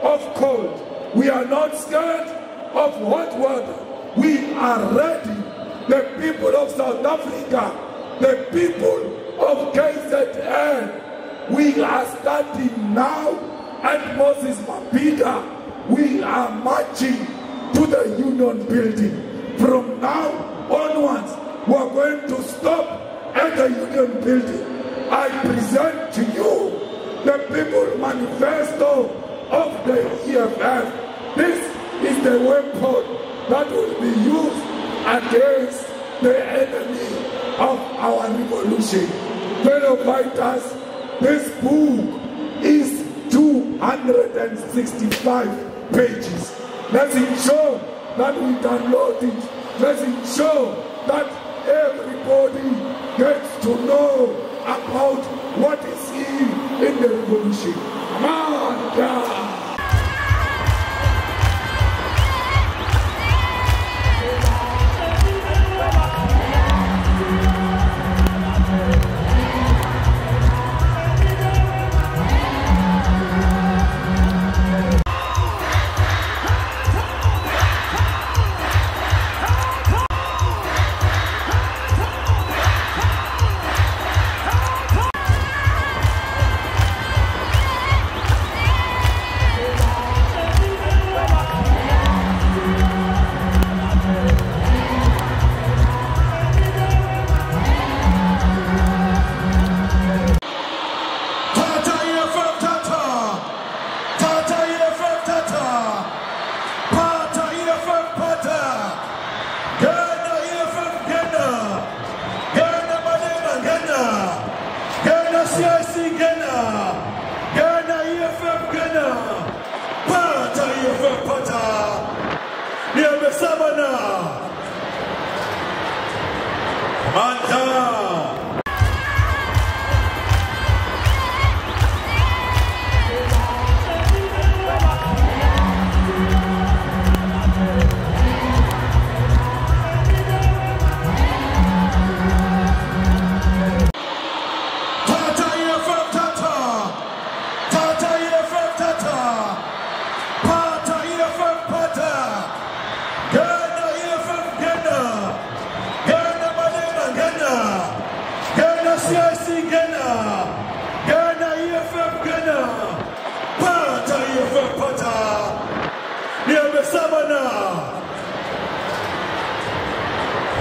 of cold. We are not scared of hot water. We are ready. The people of South Africa, the people of KZN, we are starting now at Moses Mabhida. We are marching to the Union Building. From now onwards, we are going to stop at the Union Building. I present to you the People Manifesto of the EFF. This is the weapon that will be used against the enemy of our revolution. Fellow fighters, this book is 265 pages. Let's ensure that we download it. Let's ensure that everybody gets to know about what is in the revolution. Mabhida!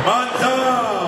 Mabhida!